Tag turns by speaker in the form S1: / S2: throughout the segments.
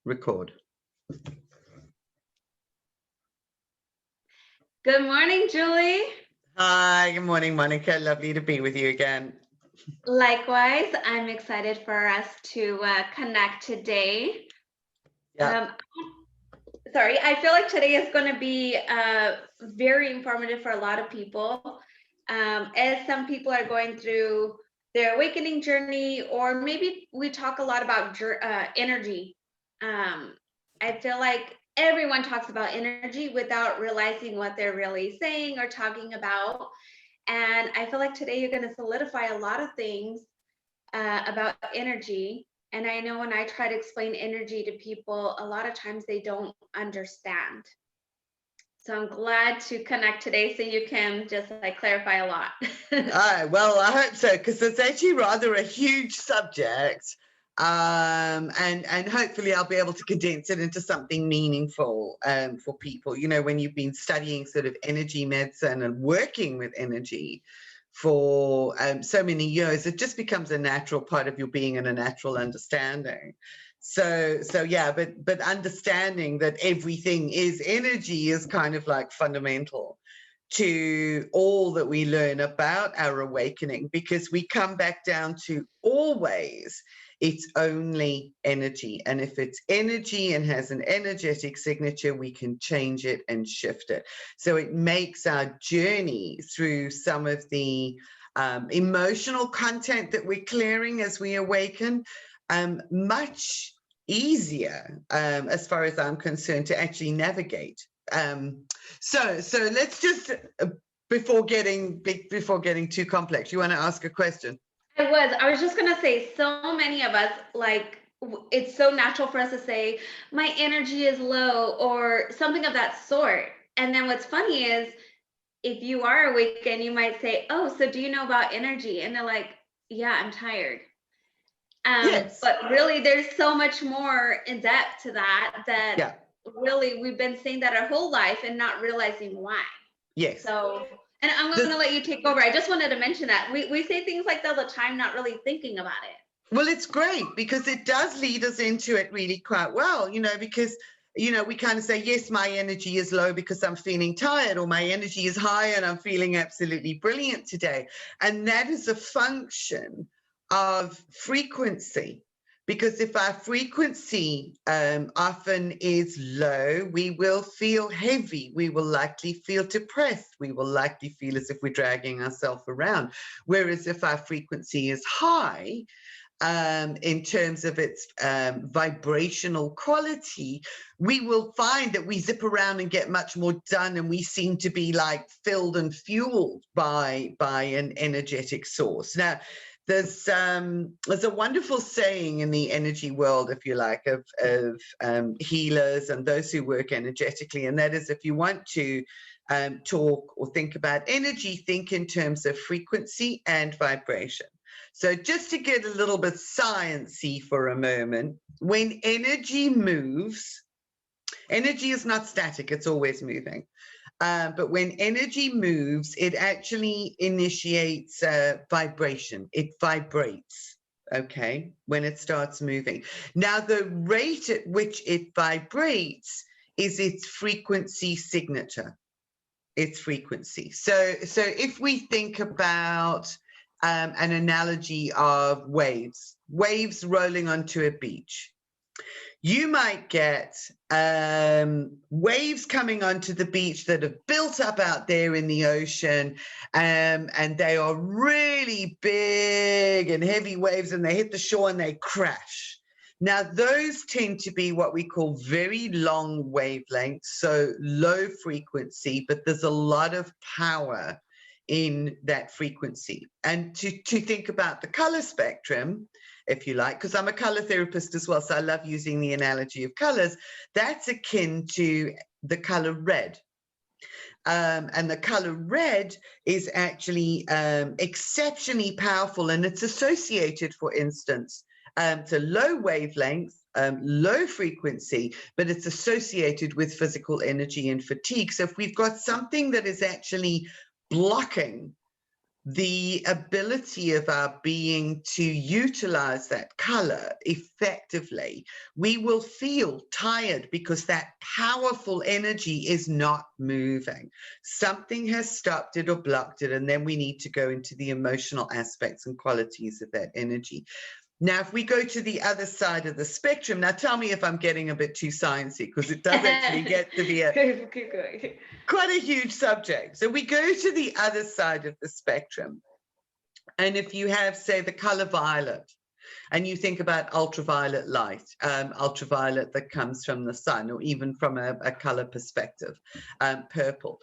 S1: Record.
S2: Good morning, Julie.
S1: Hi, good morning, Monica. Lovely to be with you again.
S2: Likewise, I'm excited for us to connect today.
S1: Yeah.
S2: Sorry, I feel like today is going to be very informative for a lot of people. As some people are going through their awakening journey, or maybe we talk a lot about energy. I feel like everyone talks about energy without realizing what they're really saying or talking about. And I feel like today you're going to solidify a lot of things about energy. And I know when I try to explain energy to people, a lot of times they don't understand. So I'm glad to connect today so you can just like clarify a lot.
S1: Well, I hope so, because it's actually rather a huge subject. And hopefully I'll be able to condense it into something meaningful for people. You know, when you've been studying sort of energy medicine and working with energy for so many years, it just becomes a natural part of your being and a natural understanding. So yeah, but understanding that everything is energy is kind of like fundamental to all that we learn about our awakening, because we come back down to always it's only energy. And if it's energy and has an energetic signature, we can change it and shift it. So it makes our journey through some of the emotional content that we're clearing as we awaken much easier, as far as I'm concerned, to actually navigate. So let's just before getting too complex, you want to ask a question?
S2: I was just gonna say, so many of us, like, it's so natural for us to say my energy is low or something of that sort. And then what's funny is if you are awakened, you might say, oh, so do you know about energy? And they're like, yeah, I'm tired.
S1: Yes.
S2: But really there's so much more in depth to that
S1: Yeah.
S2: really we've been saying that our whole life and not realizing why.
S1: Yes.
S2: So, and I'm going to let you take over. I just wanted to mention that we say things like that all the time, not really thinking about it.
S1: Well, it's great because it does lead us into it really quite well, you know, because, you know, we kind of say, yes, my energy is low because I'm feeling tired, or my energy is high and I'm feeling absolutely brilliant today. And that is a function of frequency. Because if our frequency often is low, we will feel heavy. We will likely feel depressed. We will likely feel as if we're dragging ourselves around. Whereas if our frequency is high, in terms of its vibrational quality, we will find that we zip around and get much more done, and we seem to be like filled and fueled by an energetic source. Now, there's a wonderful saying in the energy world, if you like, of healers and those who work energetically, and that is, if you want to talk or think about energy, think in terms of frequency and vibration. So just to get a little bit sciencey for a moment, when energy moves, energy is not static, it's always moving. But when energy moves, it actually initiates vibration. It vibrates, okay, when it starts moving. Now, the rate at which it vibrates is its frequency signature, its frequency. So if we think about an analogy of waves rolling onto a beach, you might get waves coming onto the beach that have built up out there in the ocean, and they are really big and heavy waves, and they hit the shore and they crash. Now, those tend to be what we call very long wavelengths, so low frequency, but there's a lot of power in that frequency. And to think about the color spectrum, if you like, because I'm a color therapist as well, so I love using the analogy of colors, that's akin to the color red. And the color red is actually exceptionally powerful, and it's associated, for instance, to low wavelengths, low frequency, but it's associated with physical energy and fatigue. So if we've got something that is actually blocking the ability of our being to utilize that color effectively, we will feel tired because that powerful energy is not moving. Something has stopped it or blocked it, and then we need to go into the emotional aspects and qualities of that energy. Now, if we go to the other side of the spectrum, now tell me if I'm getting a bit too sciencey, because it does actually get to be quite a huge subject. So we go to the other side of the spectrum. And if you have, say, the color violet, and you think about ultraviolet light, ultraviolet that comes from the sun, or even from a color perspective, purple.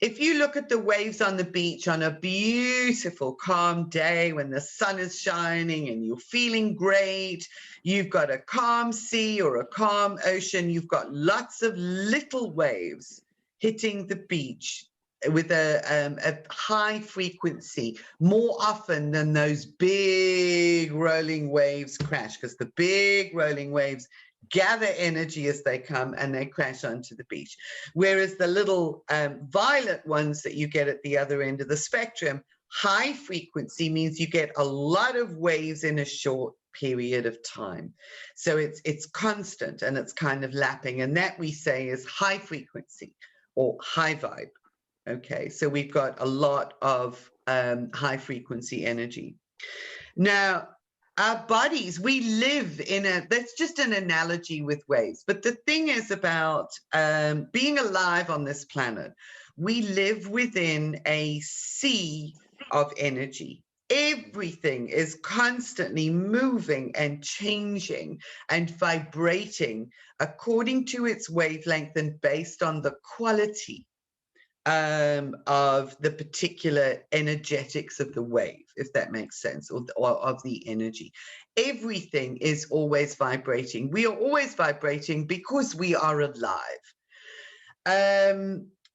S1: If you look at the waves on the beach on a beautiful, calm day when the sun is shining and you're feeling great, you've got a calm sea or a calm ocean, you've got lots of little waves hitting the beach with a high frequency more often than those big rolling waves crash, because the big rolling waves gather energy as they come and they crash onto the beach. Whereas the little violet ones that you get at the other end of the spectrum, high frequency means you get a lot of waves in a short period of time. So it's constant and it's kind of lapping, and that we say is high frequency or high vibe. Okay, so we've got a lot of high frequency energy. Now, our bodies, we live in that's just an analogy with waves. But the thing is about being alive on this planet, we live within a sea of energy. Everything is constantly moving and changing and vibrating according to its wavelength and based on the quality of the particular energetics of the wave, if that makes sense, or of the energy. Everything is always vibrating. We are always vibrating because we are alive.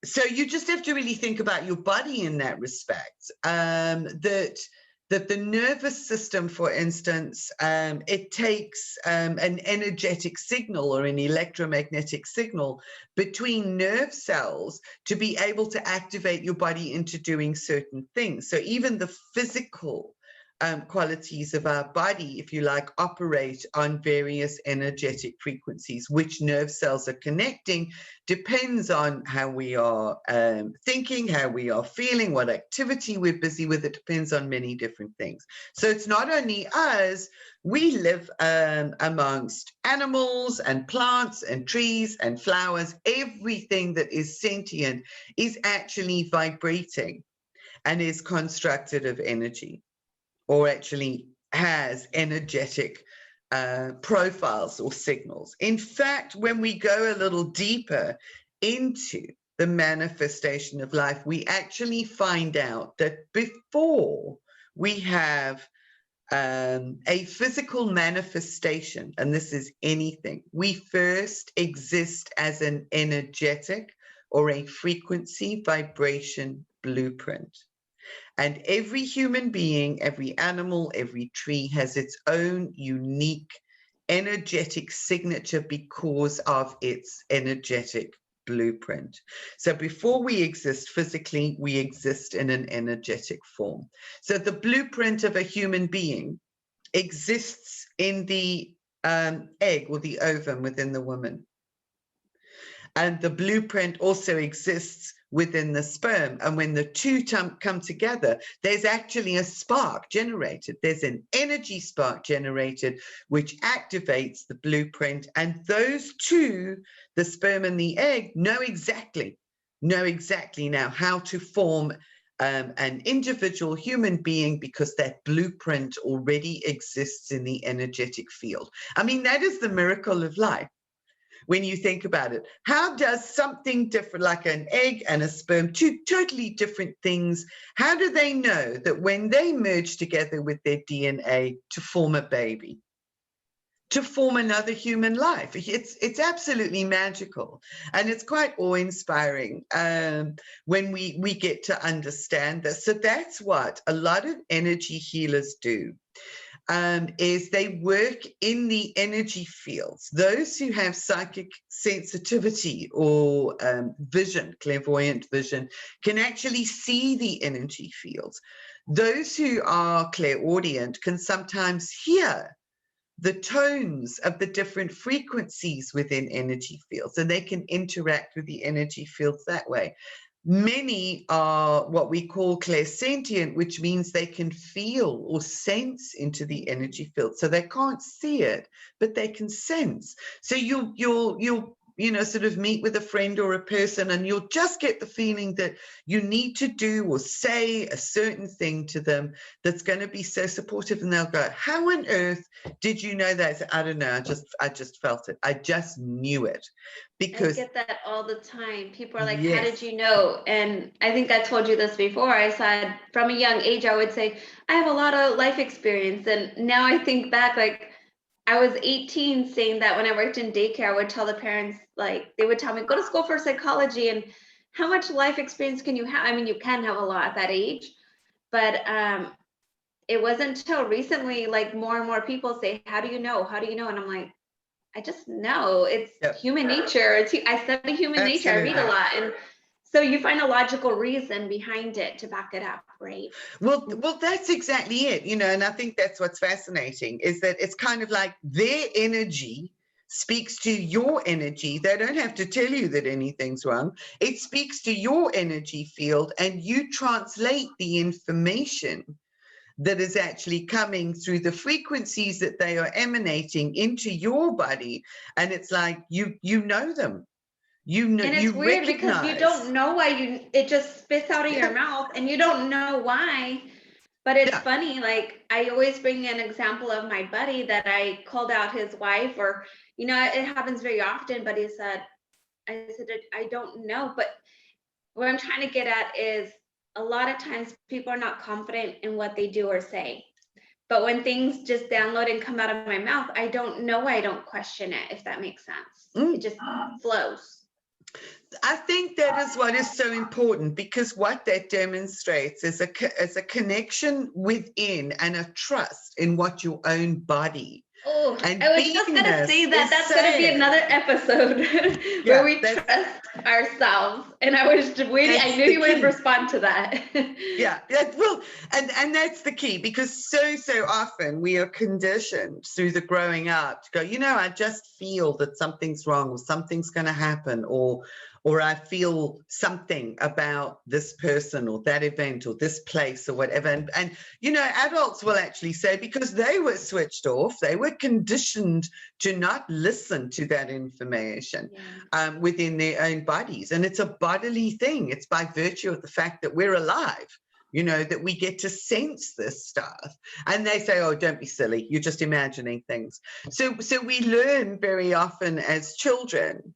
S1: So you just have to really think about your body in that respect, that the nervous system, for instance, it takes an energetic signal or an electromagnetic signal between nerve cells to be able to activate your body into doing certain things. So even the physical qualities of our body, if you like, operate on various energetic frequencies. Which nerve cells are connecting depends on how we are thinking, how we are feeling, what activity we're busy with. It depends on many different things. So it's not only us, we live amongst animals and plants and trees and flowers. Everything that is sentient is actually vibrating and is constructed of energy, or actually has energetic profiles or signals. In fact, when we go a little deeper into the manifestation of life, we actually find out that before we have a physical manifestation, and this is anything, we first exist as an energetic or a frequency vibration blueprint. And every human being, every animal, every tree has its own unique energetic signature because of its energetic blueprint. So before we exist physically, we exist in an energetic form. So the blueprint of a human being exists in the egg or the ovum within the woman. And the blueprint also exists within the sperm. And when the two come together, there's actually a spark generated. There's an energy spark generated, which activates the blueprint. And those two, the sperm and the egg, know exactly now how to form an individual human being, because that blueprint already exists in the energetic field. I mean, that is the miracle of life. When you think about it, how does something different, like an egg and a sperm, two totally different things, how do they know that when they merge together with their DNA to form a baby, to form another human life? It's absolutely magical, and it's quite awe-inspiring when we get to understand this. So that's what a lot of energy healers do. Is they work in the energy fields. Those who have psychic sensitivity or vision, clairvoyant vision, can actually see the energy fields. those who are clairaudient can sometimes hear the tones of the different frequencies within energy fields, and they can interact with the energy fields that way. Many are what we call clairsentient, which means they can feel or sense into the energy field. So they can't see it, but they can sense. So you'll sort of meet with a friend or a person, and you'll just get the feeling that you need to do or say a certain thing to them that's going to be so supportive, and they'll go, "How on earth did you know that?" I don't know. I just felt it. I just knew it. Because
S2: I get that all the time. People are like,
S1: yes.
S2: "How did you know?" And I think I told you this before. I said from a young age, I would say, I have a lot of life experience. And now I think back, like, I was 18 saying that when I worked in daycare, I would tell the parents, like, they would tell me, go to school for psychology. And how much life experience can you have? I mean, you can have a lot at that age. But it wasn't until recently, like, more and more people say, how do you know? How do you know? And I'm like, I just know. It's human nature. I study human nature. I read a lot. And so you find a logical reason behind it to back it up, right?
S1: Well, that's exactly it, and I think that's what's fascinating, is that it's kind of like their energy speaks to your energy. They don't have to tell you that anything's wrong. It speaks to your energy field, and you translate the information that is actually coming through the frequencies that they are emanating into your body. And it's like, you know them.
S2: And it's weird because you don't know why it just spits out of your mouth, and you don't know why. But it's funny, like, I always bring an example of my buddy that I called out his wife, or, it happens very often, but I said, I don't know. But what I'm trying to get at is, a lot of times people are not confident in what they do or say. But when things just download and come out of my mouth, I don't know why I don't question it, if that makes sense. It just flows.
S1: I think that is what is so important, because what that demonstrates is a connection within and a trust in what your own body.
S2: Oh, and I was just going to say that that's going to be another episode where we trust ourselves. And I was waiting. I knew you would respond to that.
S1: Well, and that's the key, because so often we are conditioned through the growing up to go, I just feel that something's wrong, or something's going to happen, or I feel something about this person or that event or this place or whatever. And adults will actually say, because they were switched off, they were conditioned to not listen to that information within their own bodies. And it's a bodily thing. It's by virtue of the fact that we're alive, that we get to sense this stuff. And they say, oh, don't be silly, you're just imagining things. So we learn very often as children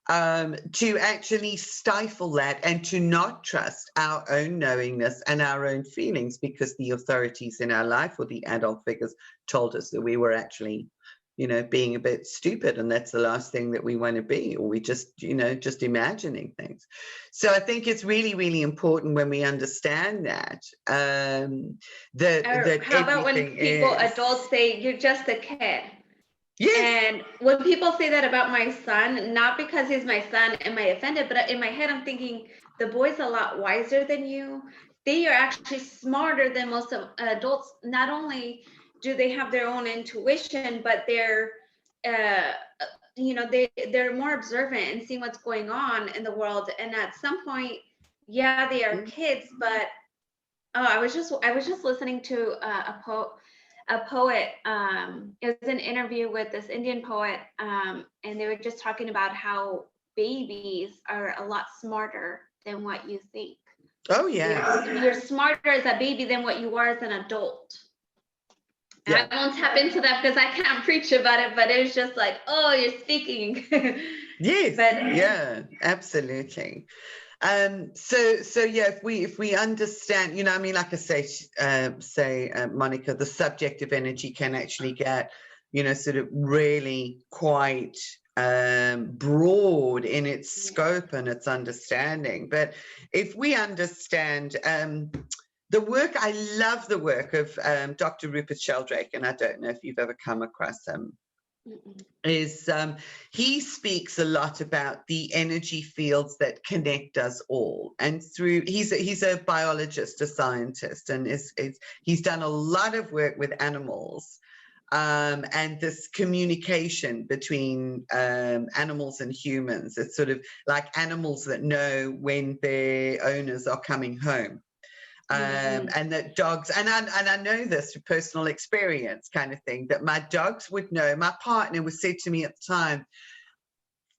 S1: to actually stifle that and to not trust our own knowingness and our own feelings, because the authorities in our life or the adult figures told us that we were actually, being a bit stupid, and that's the last thing that we want to be, or we just, just imagining things. So I think it's really, really important when we understand that.
S2: How about when adults say, you're just a kid? Yes. And when people say that about my son, not because he's my son, am I offended? But in my head, I'm thinking, the boy's a lot wiser than you. They are actually smarter than most of adults. Not only do they have their own intuition, but they're, they're more observant and seeing what's going on in the world. And at some point, they are kids. But I was just listening to a poet. It was an interview with this Indian poet, and they were just talking about how babies are a lot smarter than what you think.
S1: Oh yeah,
S2: you're smarter as a baby than what you are as an adult. And I won't tap into that because I can't preach about it, but it was just like, oh, you're speaking.
S1: Yes. But absolutely. So if we understand, like I say, Monica, the subjective energy can actually get, sort of really quite broad in its scope and its understanding. But if we understand the work, I love the work of Dr. Rupert Sheldrake, and I don't know if you've ever come across him. is he speaks a lot about the energy fields that connect us all, and through he's a biologist, a scientist, and he's done a lot of work with animals, and this communication between animals and humans. It's sort of like animals that know when their owners are coming home. And that dogs, and I know this from personal experience kind of thing, that my dogs would know. My partner was said to me at the time,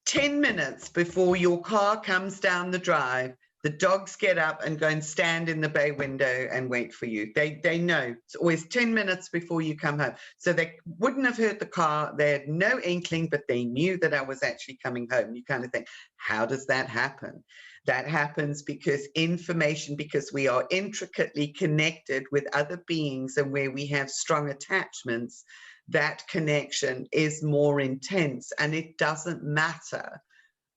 S1: 10 minutes before your car comes down the drive, the dogs get up and go and stand in the bay window and wait for you. They know it's always 10 minutes before you come home. So they wouldn't have heard the car. They had no inkling, but they knew that I was actually coming home. You kind of think, how does that happen? That happens because we are intricately connected with other beings, and where we have strong attachments, that connection is more intense. And it doesn't matter,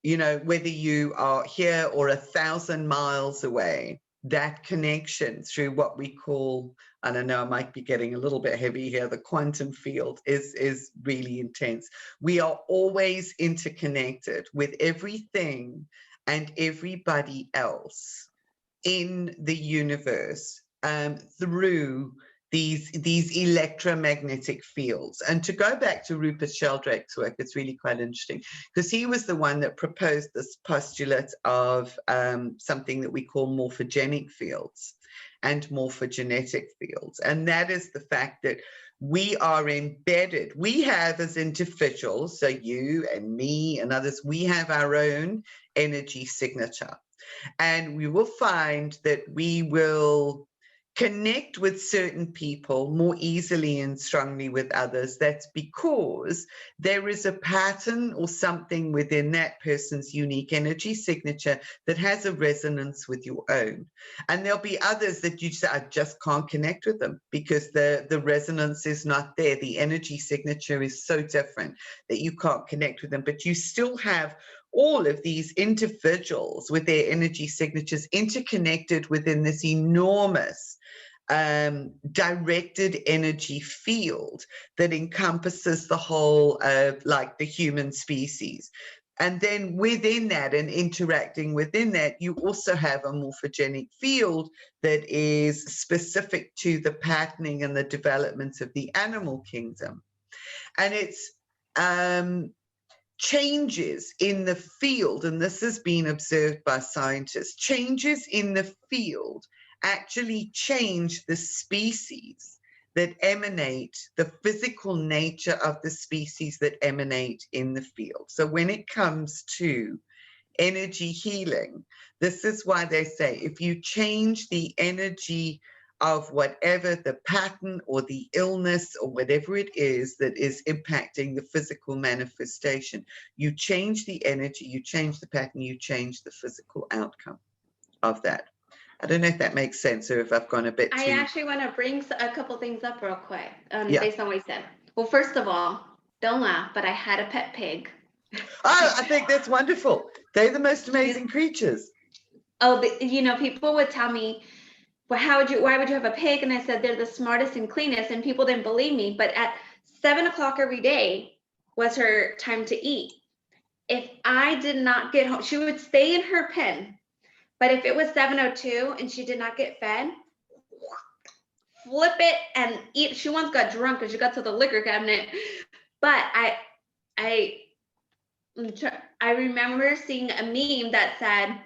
S1: whether you are here or 1,000 miles away, that connection through what we call, I don't know, I might be getting a little bit heavy here, the quantum field is really intense. We are always interconnected with everything and everybody else in the universe through these electromagnetic fields. And to go back to Rupert Sheldrake's work, it's really quite interesting, because he was the one that proposed this postulate of something that we call morphogenic fields and morphogenetic fields. And that is the fact that we are embedded. We have, as individuals, so you and me and others, we have our own energy signature. And we will find that we will connect with certain people more easily and strongly with others. That's because there is a pattern or something within that person's unique energy signature that has a resonance with your own. And there'll be others that you say, I just can't connect with them because the resonance is not there. The energy signature is so different that you can't connect with them, but you still have all of these individuals with their energy signatures interconnected within this enormous directed energy field that encompasses the whole of like the human species. And then within that and interacting within that, you also have a morphogenic field that is specific to the patterning and the development of the animal kingdom. And it's changes in the field, and this has been observed by scientists, changes in the field actually change the species that emanate, the physical nature of the species that emanate in the field. So when it comes to energy healing, this is why they say if you change the energy of whatever the pattern or the illness or whatever it is that is impacting the physical manifestation, you change the energy, you change the pattern, you change the physical outcome of that. I don't know if that makes sense or if I've gone a bit too...
S2: I actually want to bring a couple things up real quick based on what you said. Well, first of all, don't laugh, but I had a pet pig.
S1: Oh, I think that's wonderful. They're the most amazing creatures.
S2: Oh, people would tell me, well, why would you have a pig? And I said, they're the smartest and cleanest, and people didn't believe me. But at 7 o'clock every day was her time to eat. If I did not get home, she would stay in her pen. But if it was 7:02 and she did not get fed, flip it and eat. She once got drunk because she got to the liquor cabinet. But I remember seeing a meme that said,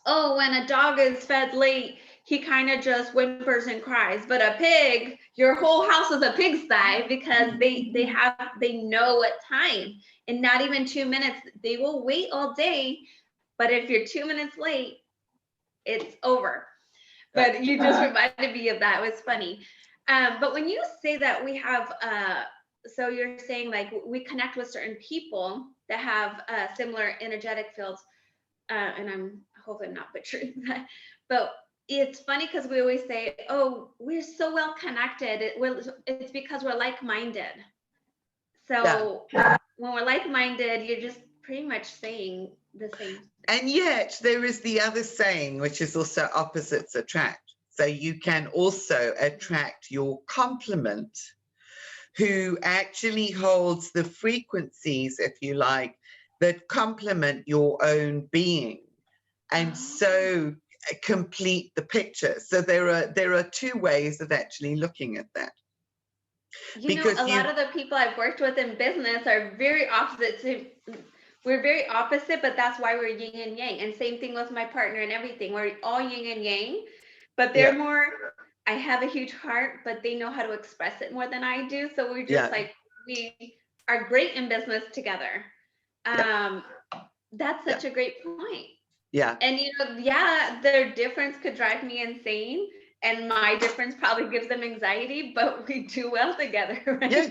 S2: oh, when a dog is fed late, he kind of just whimpers and cries. But a pig, your whole house is a pigsty because they know what time. And not even 2 minutes, they will wait all day. But if you're 2 minutes late, it's over. But you just reminded me of that. It was funny. But when you say that we have, so you're saying like we connect with certain people that have similar energetic fields, and I'm hopefully not butchering that, but it's funny because we always say, oh, we're so well connected. It's because we're like-minded. So when we're like-minded, you're just pretty much saying the same.
S1: And yet there is the other saying, which is also opposites attract. So you can also attract your complement who actually holds the frequencies, if you like, that complement your own being, and so complete the picture. So there are two ways of actually looking at that.
S2: You know, a lot of the people I've worked with in business are very opposite. We're very opposite, but that's why we're yin and yang. And same thing with my partner and everything. We're all yin and yang, but they're more, I have a huge heart, but they know how to express it more than I do. So we're just like, we are great in business together. That's such a great point.
S1: Yeah.
S2: And, you know, yeah, their difference could drive me insane. And my difference probably gives them anxiety, but we do well together, right?
S1: Yeah.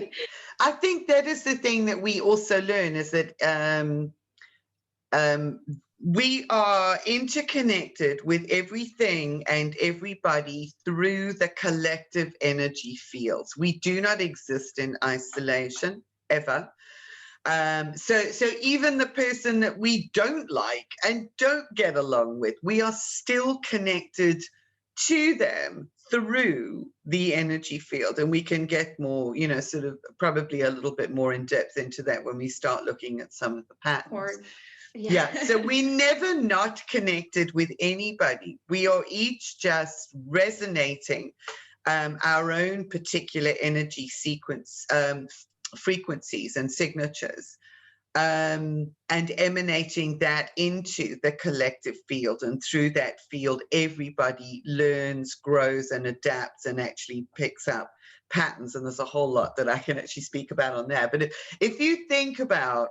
S1: I think that is the thing that we also learn, is that we are interconnected with everything and everybody through the collective energy fields. We do not exist in isolation ever. So even the person that we don't like and don't get along with, we are still connected to them through the energy field. And we can get more, you know, sort of probably a little bit more in depth into that when we start looking at some of the patterns. Yeah. So we never not connected with anybody. We are each just resonating our own particular energy sequence, frequencies and signatures, and emanating that into the collective field. And through that field, everybody learns, grows, and adapts, and actually picks up patterns. And there's a whole lot that I can actually speak about on that. But if you think about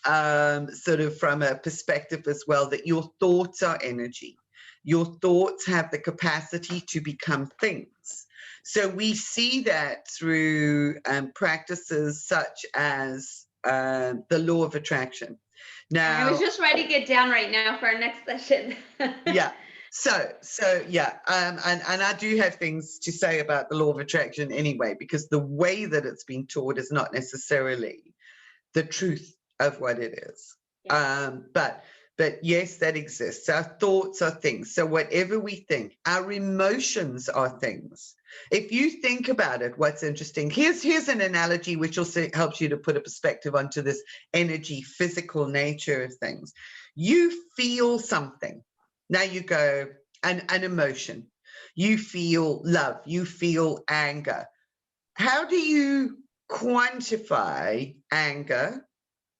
S1: sort of from a perspective as well, that your thoughts are energy. Your thoughts have the capacity to become things. So we see that through practices such as the law of attraction. Now,
S2: I was just writing it down right now for our next session.
S1: Yeah. So yeah, and I do have things to say about the law of attraction anyway, because the way that it's been taught is not necessarily the truth of what it is. But yes, that exists. Our thoughts are things. So whatever we think, our emotions are things. If you think about it, what's interesting, here's an analogy which also helps you to put a perspective onto this energy, physical nature of things. You feel something. Now you go, an emotion. You feel love. You feel anger. How do you quantify anger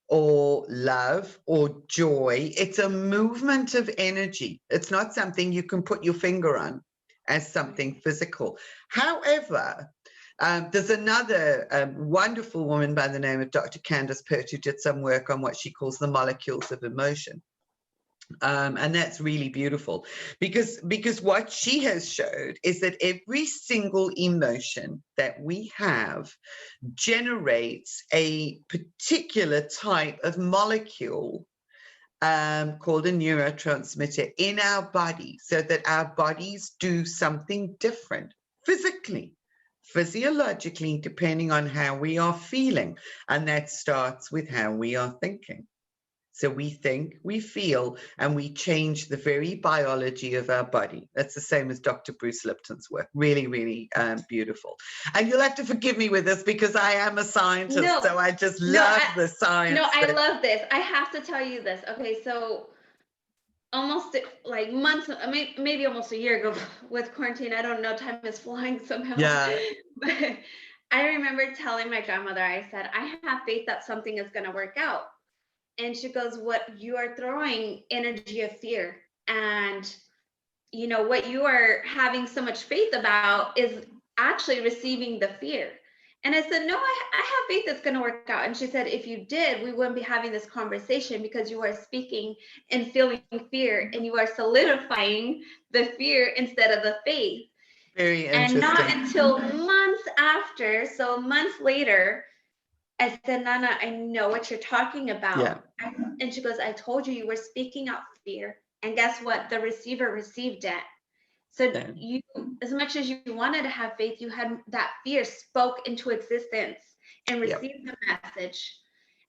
S1: or love or joy? It's a movement of energy. It's not something you can put your finger on as something physical. However, there's another wonderful woman by the name of Dr. Candace Pert who did some work on what she calls the molecules of emotion. And that's really beautiful, because what she has showed is that every single emotion that we have generates a particular type of molecule called a neurotransmitter in our body, so that our bodies do something different physically, physiologically, depending on how we are feeling. And that starts with how we are thinking. So we think, we feel, and we change the very biology of our body. That's the same as Dr. Bruce Lipton's work. Really, really beautiful. And you'll have to forgive me with this because I am a scientist, so I just love the science.
S2: No, I love this. I have to tell you this. Okay, so almost like months, maybe almost a year ago with quarantine, I don't know, time is flying somehow.
S1: Yeah.
S2: But I remember telling my grandmother, I said, I have faith that something is going to work out. And she goes, what you are throwing energy of fear. And, you know, what you are having so much faith about is actually receiving the fear. And I said, no, I have faith that's going to work out. And she said, if you did, we wouldn't be having this conversation, because you are speaking and feeling fear, and you are solidifying the fear instead of the faith.
S1: Very interesting.
S2: And not until months after, so months later, I said, Nana, I know what you're talking about.
S1: Yeah.
S2: And she goes, I told you, you were speaking out fear. And guess what? The receiver received it. So you, as much as you wanted to have faith, you had that fear spoke into existence and received the message.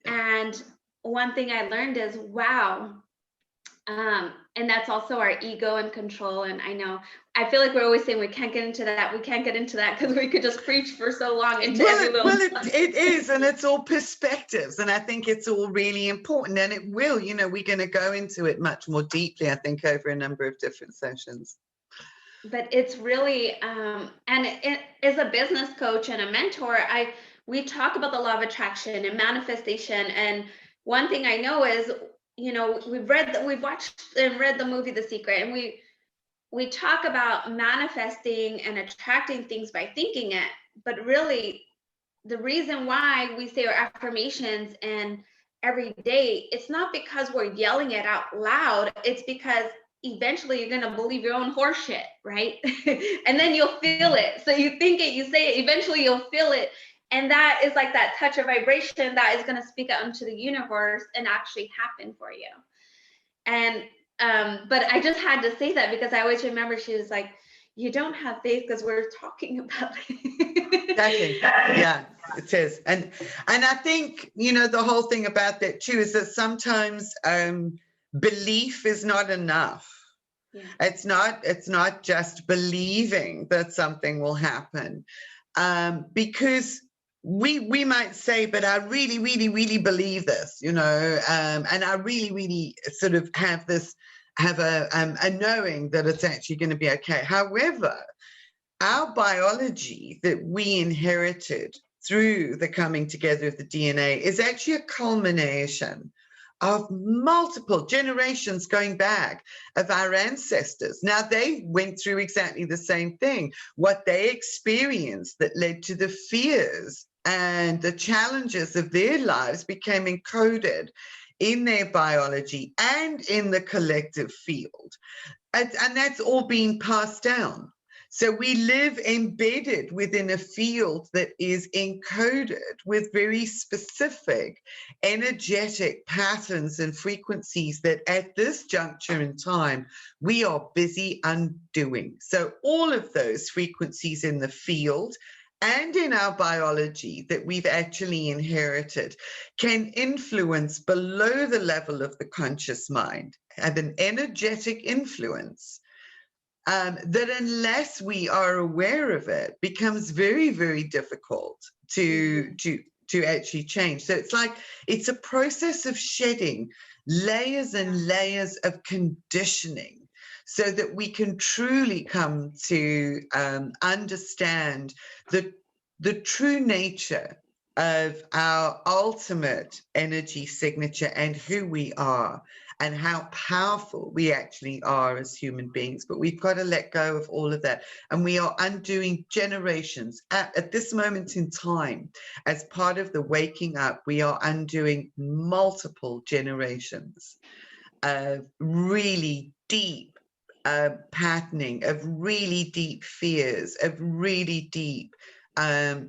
S2: And one thing I learned is, wow, And that's also our ego and control. And I feel like we're always saying we can't get into that. We can't get into that because we could just preach for so long into every little.
S1: It is, and it's all perspectives, and I think it's all really important, and it will. We're going to go into it much more deeply, I think, over a number of different sessions.
S2: But it's really, and as a business coach and a mentor, we talk about the law of attraction and manifestation. And one thing I know is, we've watched and read the movie The Secret, and we talk about manifesting and attracting things by thinking it. But really, the reason why we say our affirmations and every day, it's not because we're yelling it out loud. It's because eventually you're going to believe your own horseshit, right? And then you'll feel it. So you think it, you say it, eventually you'll feel it. And that is like that touch of vibration that is going to speak out into the universe and actually happen for you. And but I just had to say that because I always remember she was like, you don't have faith because we're talking about it.
S1: Exactly. Yeah, it is. And I think, the whole thing about that too is that sometimes belief is not enough. Yeah. It's not just believing that something will happen, because we might say, but I really, really, really believe this, and I really, really sort of have a knowing that it's actually going to be okay. However, our biology that we inherited through the coming together of the DNA is actually a culmination of multiple generations going back of our ancestors. Now, they went through exactly the same thing. What they experienced that led to the fears and the challenges of their lives became encoded in their biology and in the collective field. And that's all being passed down. So we live embedded within a field that is encoded with very specific energetic patterns and frequencies that at this juncture in time, we are busy undoing. So all of those frequencies in the field and in our biology that we've actually inherited can influence below the level of the conscious mind, have an energetic influence that unless we are aware of it, becomes very, very difficult to actually change. So it's a process of shedding layers and layers of conditioning so that we can truly come to understand the true nature of our ultimate energy signature and who we are and how powerful we actually are as human beings. But we've got to let go of all of that. And we are undoing generations. At this moment in time, as part of the waking up, we are undoing multiple generations of really deep patterning, of really deep fears, of really deep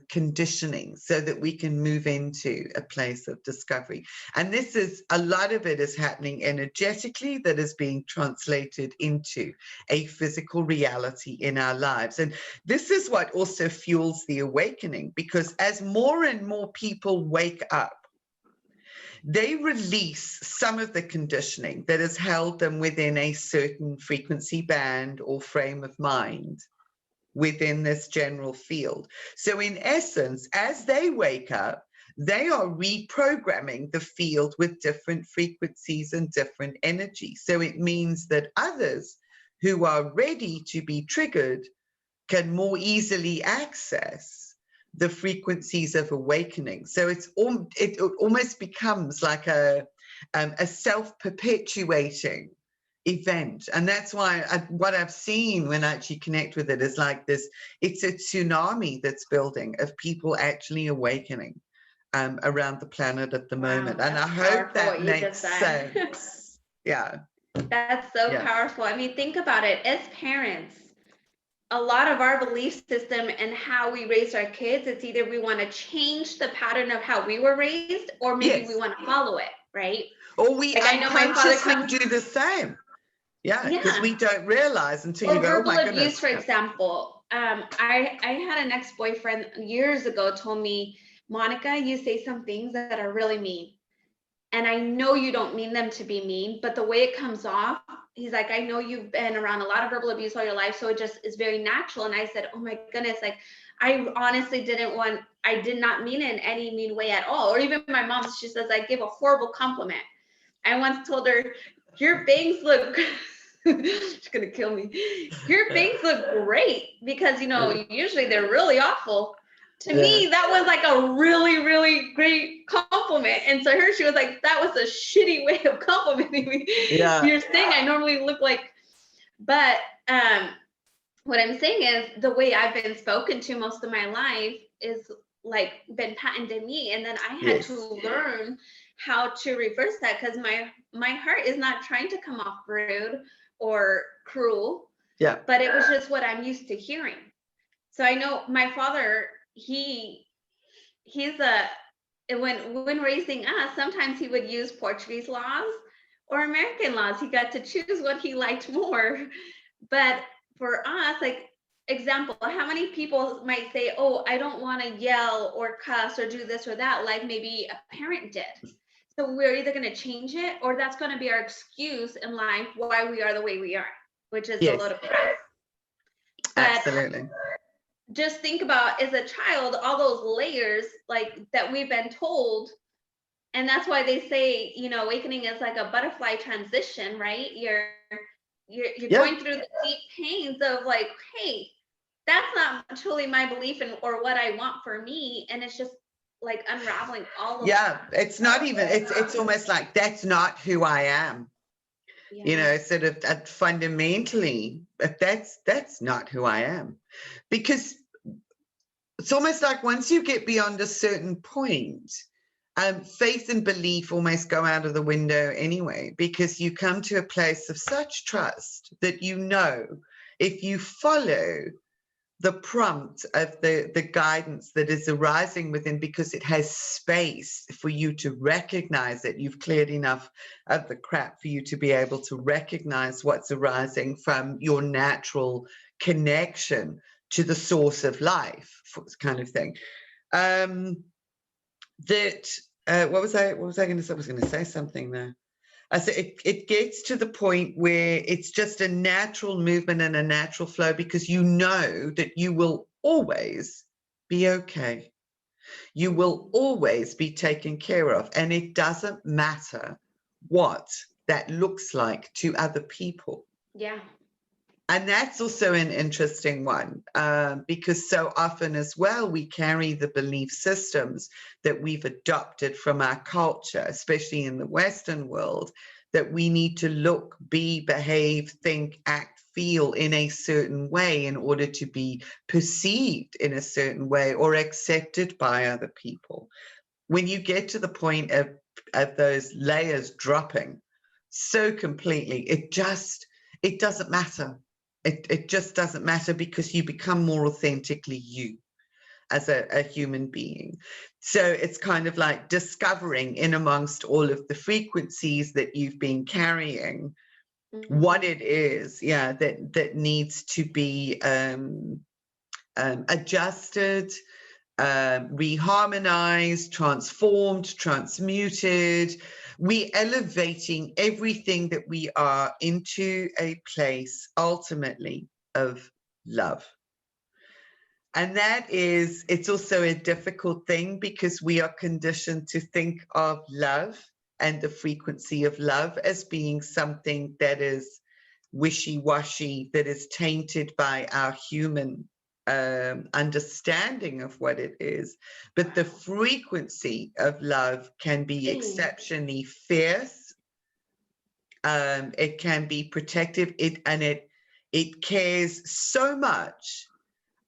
S1: conditioning, so that we can move into a place of discovery. And this is, a lot of it is happening energetically, that is being translated into a physical reality in our lives. And this is what also fuels the awakening, because as more and more people wake up, they release some of the conditioning that has held them within a certain frequency band or frame of mind within this general field. So in essence, as they wake up, they are reprogramming the field with different frequencies and different energies. So it means that others who are ready to be triggered can more easily access the frequencies of awakening. So it almost becomes like a self-perpetuating event. And that's why what I've seen when I actually connect with it is like this, it's a tsunami that's building of people actually awakening around the planet at the moment. And I hope that makes sense. Yeah.
S2: That's so powerful. I mean, think about it. As parents, a lot of our belief system and how we raise our kids, it's either we want to change the pattern of how we were raised, or maybe we want to follow it, right?
S1: Or we unconsciously do the same. Yeah, because we don't realize until you go, oh my goodness. Verbal abuse,
S2: for example. I had an ex-boyfriend years ago told me, Monica, you say some things that are really mean. And I know you don't mean them to be mean, but the way it comes off, he's like, I know you've been around a lot of verbal abuse all your life, so it just is very natural. And I said, oh my goodness, like, I honestly I did not mean it in any mean way at all. Or even my mom, she says, I give a horrible compliment. I once told her, your bangs look, she's gonna kill me. Your bangs look great, because, usually they're really awful. To me, that was like a really, really great compliment. And to her, she was like, that was a shitty way of complimenting me.
S1: Yeah.
S2: You're saying I normally look like, but what I'm saying is the way I've been spoken to most of my life is like been patented me. And then I had to learn how to reverse that, because my heart is not trying to come off rude or cruel.
S1: Yeah.
S2: But it was just what I'm used to hearing. So I know my father, when raising us, sometimes he would use Portuguese laws or American laws. He got to choose what he liked more. But for us, like, example, how many people might say, oh, I don't want to yell or cuss or do this or that, like maybe a parent did. So we're either going to change it, or that's going to be our excuse in life why we are the way we are, which is a load of crap.
S1: Absolutely.
S2: Just think about, as a child, all those layers like that we've been told. And that's why they say, awakening is like a butterfly transition, right? You're going through the deep pains of like, hey, that's not truly my belief or what I want for me. And it's just like unraveling all of
S1: it's not even, it's almost like, that's not who I am. Sort of fundamentally, that's not who I am. Because it's almost like once you get beyond a certain point, faith and belief almost go out of the window anyway, because you come to a place of such trust that if you follow the prompt of the guidance that is arising within, because it has space for you to recognize it. You've cleared enough of the crap for you to be able to recognize what's arising from your natural connection to the source of life, kind of thing. What was I going to say? I was going to say something there. So it gets to the point where it's just a natural movement and a natural flow, because you know that you will always be okay. You will always be taken care of. And it doesn't matter what that looks like to other people.
S2: Yeah.
S1: And that's also an interesting one, because so often as well, we carry the belief systems that we've adopted from our culture, especially in the Western world, that we need to look, be, behave, think, act, feel in a certain way in order to be perceived in a certain way or accepted by other people. When you get to the point of those layers dropping so completely, it doesn't matter. It just doesn't matter, because you become more authentically you as a human being. So it's kind of like discovering in amongst all of the frequencies that you've been carrying, what it is, that needs to be adjusted, reharmonized, transformed, transmuted. We're elevating everything that we are into a place ultimately of love. And it's also a difficult thing, because we are conditioned to think of love and the frequency of love as being something that is wishy-washy, that is tainted by our human understanding of what it is. But the frequency of love can be exceptionally fierce. It can be protective. It cares so much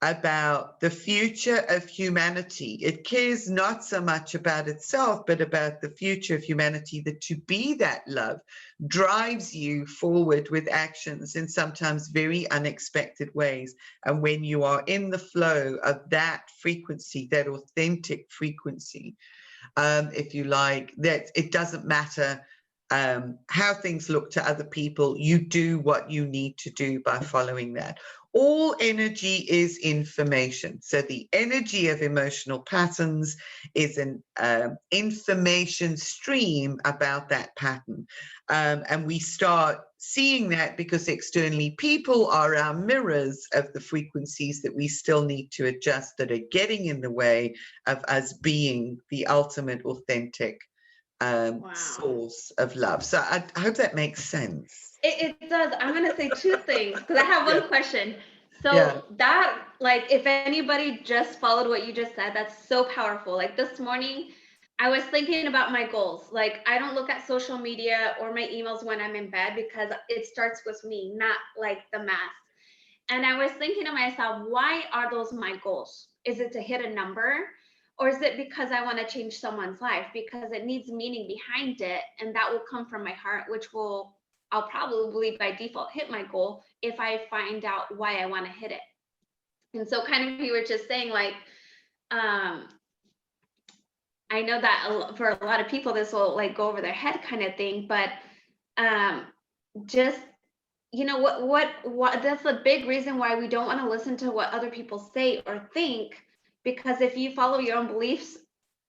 S1: about the future of humanity. It cares not so much about itself, but about the future of humanity, that to be that love drives you forward with actions in sometimes very unexpected ways. And when you are in the flow of that frequency, that authentic frequency, if you like, that it doesn't matter how things look to other people, you do what you need to do by following that. all energy is information. So the energy of emotional patterns is an information stream about that pattern. And we start seeing that because externally people are our mirrors of the frequencies that we still need to adjust, that are getting in the way of us being the ultimate authentic source of love. So I hope that makes sense.
S2: It does. I'm going to say two things because I have one question. So
S1: Yeah.
S2: that, like, if anybody just followed what you just said, that's so powerful. Like this morning, I was thinking about my goals. Like, I don't look at social media or my emails when I'm in bed because it starts with me, not like the mass. And I was thinking to myself, why are those my goals? Is it to hit a number? Or is it because I want to change someone's life? Because it needs meaning behind it. And that will come from my heart, which will, I'll probably by default hit my goal if I find out why I want to hit it. And so kind of you were just saying, like, I know that for a lot of people, this will like go over their head kind of thing, but just, you know, what that's a big reason why we don't want to listen to what other people say or think, because if you follow your own beliefs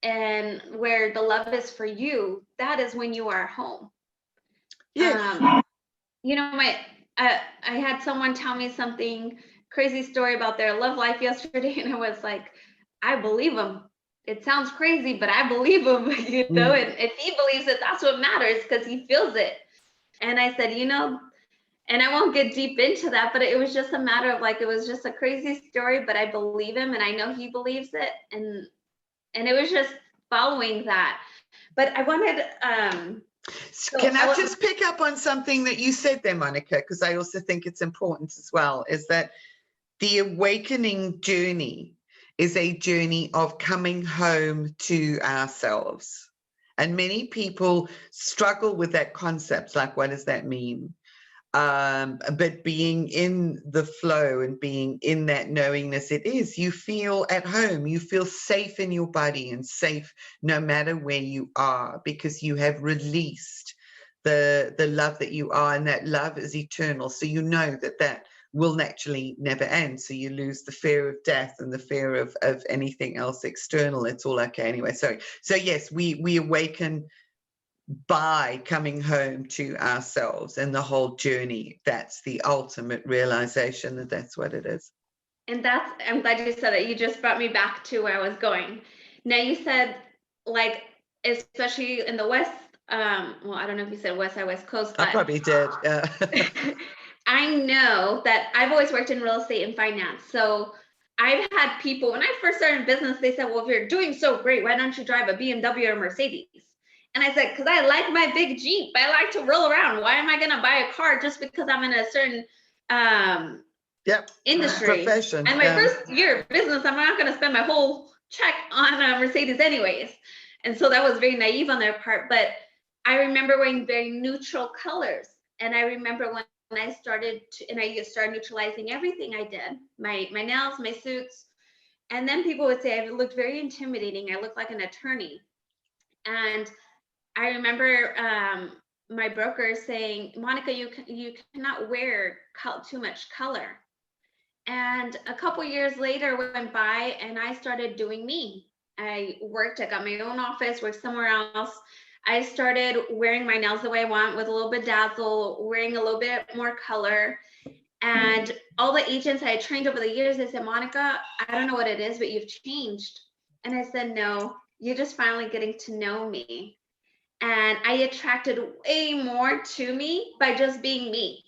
S2: and where the love is for you, that is when you are home.
S1: Yes.
S2: You know, I had someone tell me something crazy story about their love life yesterday, and I was like, I believe him. It sounds crazy, but I believe him, you know, and if he believes it, that's what matters because he feels it. And I said, you know, and I won't get deep into that, but it was just a matter of like, it was just a crazy story, but I believe him and I know he believes it. And it was just following that. But I wanted,
S1: Can I just pick up on something that you said there, Monica? Because I also think it's important as well, is that the awakening journey is a journey of coming home to ourselves. And many people struggle with that concept. Like, what does that mean? But being in the flow and being in that knowingness, it is, you feel at home, you feel safe in your body and safe no matter where you are, because you have released the love that you are, and that love is eternal. So you know that will naturally never end. So you lose the fear of death and the fear of anything else external. It's all okay anyway. So yes, we awaken by coming home to ourselves, and the whole journey, that's the ultimate realization that that's what it is.
S2: And I'm glad you said it. You just brought me back to where I was going. Now you said, like, especially in the West, well, I don't know if you said West Coast, but
S1: I probably did.
S2: I know that I've always worked in real estate and finance. So I've had people, when I first started in business, they said, well, if you're doing so great, why don't you drive a BMW or a Mercedes? And I said, because I like my big Jeep. I like to roll around. Why am I going to buy a car just because I'm in a certain industry?
S1: Profession.
S2: And my first year of business, I'm not going to spend my whole check on a Mercedes anyways. And so that was very naive on their part. But I remember wearing very neutral colors. And I remember when I started neutralizing everything I did, my nails, my suits. And then people would say I looked very intimidating. I looked like an attorney. And I remember my broker saying, Monica, you cannot wear too much color. And a couple years later went by and I started doing me. I got my own office, worked somewhere else. I started wearing my nails the way I want, with a little bit dazzle, wearing a little bit more color. And all the agents I had trained over the years, they said, Monica, I don't know what it is, but you've changed. And I said, no, you're just finally getting to know me. And I attracted way more to me by just being me.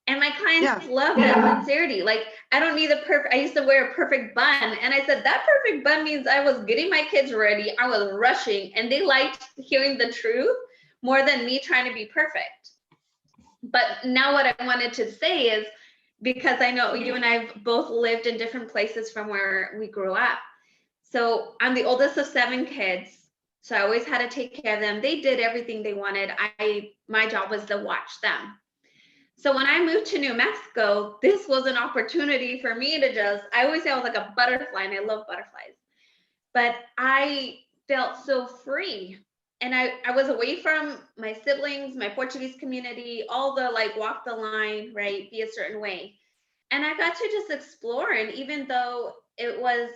S2: And my clients love that sincerity. Like, I don't need I used to wear a perfect bun. And I said, that perfect bun means I was getting my kids ready. I was rushing, and they liked hearing the truth more than me trying to be perfect. But now what I wanted to say is, because I know you and I've both lived in different places from where we grew up. So I'm the oldest of 7 kids. So I always had to take care of them. They did everything they wanted. My job was to watch them. So when I moved to New Mexico, this was an opportunity for me to I always say I was like a butterfly, and I love butterflies, but I felt so free. And I was away from my siblings, my Portuguese community, all the like walk the line, right? Be a certain way. And I got to just explore. And even though it was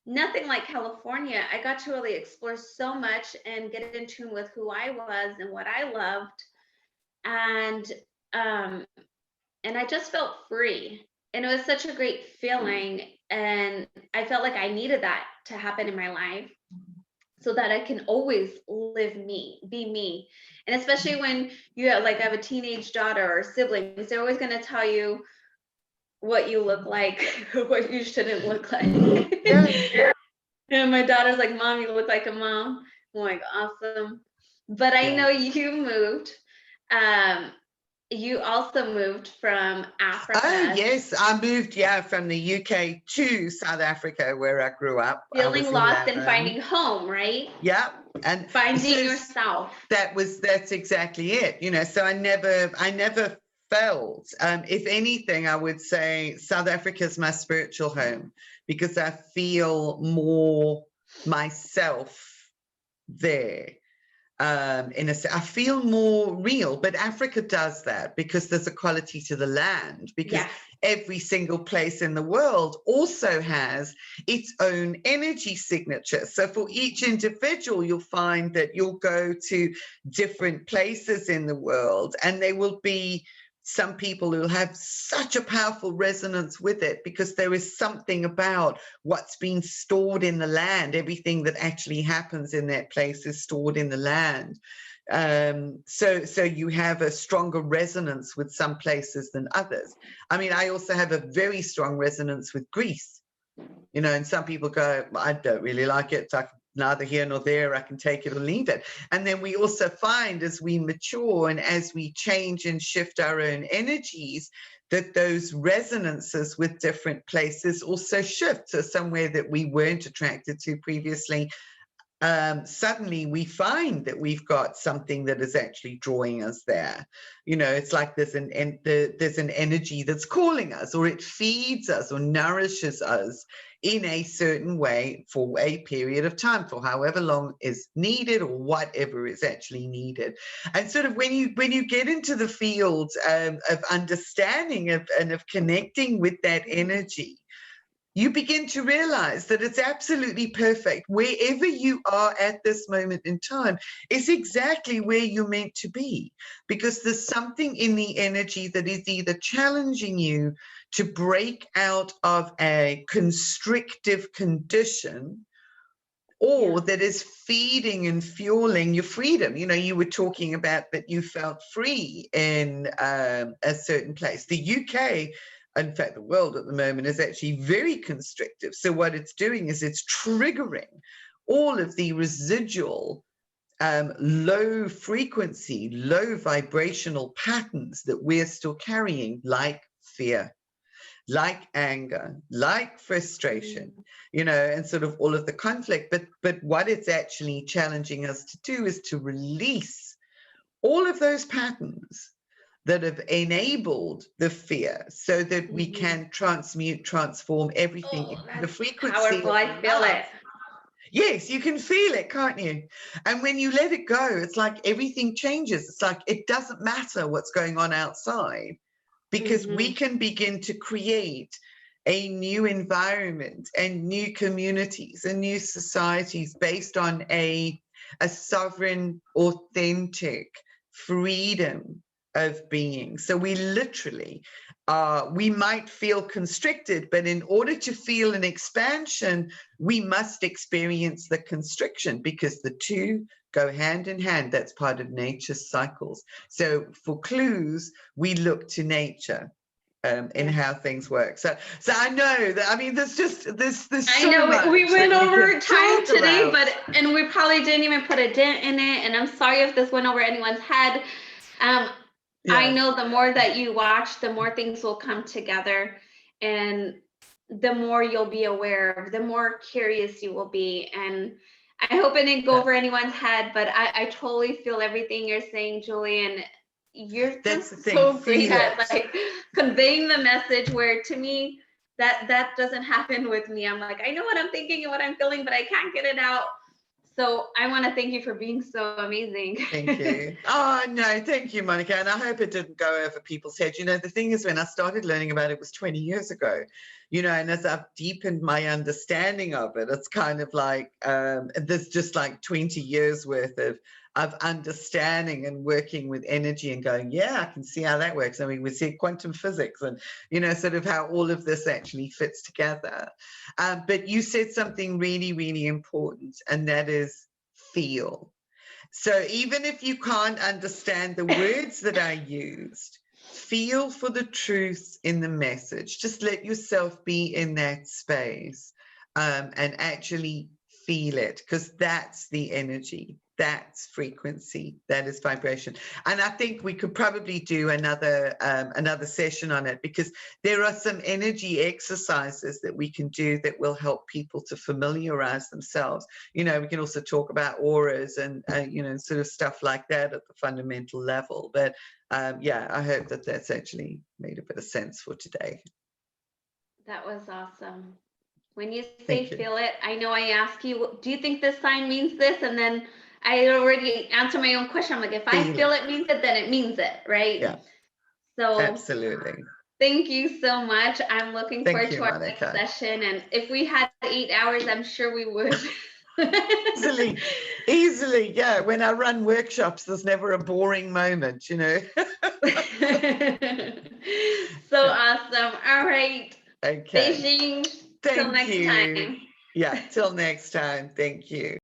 S2: nothing like California, I got to really explore so much and get in tune with who I was and what I loved. And um, and I just felt free. And it was such a great feeling. And I felt like I needed that to happen in my life so that I can always live me, be me. And especially when you have, like, I have a teenage daughter or siblings, they're always going to tell you what you look like, what you shouldn't look like.
S1: Yeah.
S2: And my daughter's like, Mom, you look like a mom. I'm like, awesome. But I know you moved. You also moved from Africa.
S1: Oh, yes. I moved, from the UK to South Africa, where I grew up.
S2: Feeling lost and finding home, right?
S1: Yeah. And
S2: finding yourself.
S1: That's exactly it. So I never felt, if anything, I would say South Africa is my spiritual home, because I feel more myself there. I feel more real, but Africa does that because there's a quality to the land, because every single place in the world also has its own energy signature. So for each individual, you'll find that you'll go to different places in the world, and they will be some people who have such a powerful resonance with it, because there is something about what's been stored in the land. Everything that actually happens in that place is stored in the land. So you have a stronger resonance with some places than others. I mean, I also have a very strong resonance with Greece, and some people go, I don't really like it. It's neither here nor there. I can take it or leave it. And then we also find, as we mature and as we change and shift our own energies, that those resonances with different places also shift. So somewhere that we weren't attracted to previously, suddenly we find that we've got something that is actually drawing us there. It's like there's an energy that's calling us, or it feeds us or nourishes us in a certain way for a period of time, for however long is needed, or whatever is actually needed. And sort of when you get into the field of understanding and of connecting with that energy, you begin to realize that it's absolutely perfect. Wherever you are at this moment in time is exactly where you're meant to be, because there's something in the energy that is either challenging you to break out of a constrictive condition, or that is feeding and fueling your freedom. You were talking about that you felt free in a certain place. The UK, in fact, the world at the moment, is actually very constrictive. So what it's doing is it's triggering all of the residual low frequency, low vibrational patterns that we're still carrying, like fear, like anger, like frustration, and sort of all of the conflict. But what it's actually challenging us to do is to release all of those patterns that have enabled the fear, so that we can transform everything into the frequency.
S2: Powerful. I feel it.
S1: Yes, you can feel it, can't you? And when you let it go, it's like everything changes. It's like it doesn't matter what's going on outside, because we can begin to create a new environment and new communities and new societies based on a sovereign, authentic freedom of being. So we literally we might feel constricted, but in order to feel an expansion, we must experience the constriction, because the two go hand in hand. That's part of nature's cycles. So for clues, we look to nature in how things work. So I know that, I mean, there's so
S2: I know
S1: much
S2: we went over time today,
S1: about.
S2: and we probably didn't even put a dent in it. And I'm sorry if this went over anyone's head. I know the more that you watch, the more things will come together, and the more you'll be aware of, the more curious you will be. And I hope it didn't go over anyone's head, but I totally feel everything you're saying, Julie, and you're just so great at like conveying the message, where to me that doesn't happen with me. I'm like, I know what I'm thinking and what I'm feeling, but I can't get it out. So I want to thank you for being so amazing.
S1: Thank you. Oh, no, thank you, Monica. And I hope it didn't go over people's heads. You know, the thing is, when I started learning about it was 20 years ago, you know, and as I've deepened my understanding of it, it's kind of like there's just like 20 years worth of understanding and working with energy and going, yeah, I can see how that works. I mean, we see quantum physics and, you know, sort of how all of this actually fits together. But you said something really, really important, and that is feel. So even if you can't understand the words that I used, feel for the truth in the message. Just let yourself be in that space and actually feel it, because that's the energy. That's frequency. That is vibration. And I think we could probably do another session on it, because there are some energy exercises that we can do that will help people to familiarize themselves. You know, we can also talk about auras and you know, sort of stuff like that at the fundamental level. But yeah, I hope that that's actually made a bit of sense for today.
S2: That was awesome. When you say
S1: Thank you.
S2: feel it, I know I ask you, do you think this sign means this? And then I already answer my own question. I'm like, if I feel it means it, then it means it, right?
S1: Yeah,
S2: so
S1: absolutely.
S2: Thank you so much. I'm looking
S1: Thank
S2: forward
S1: you,
S2: to our next
S1: Monica.
S2: session. And if we had 8 hours, I'm sure we would.
S1: Easily, yeah. When I run workshops, there's never a boring moment, you know.
S2: So awesome. All right.
S1: Okay.
S2: Beijing. Till
S1: Thank
S2: next
S1: you.
S2: time.
S1: Yeah, till next time. Thank you.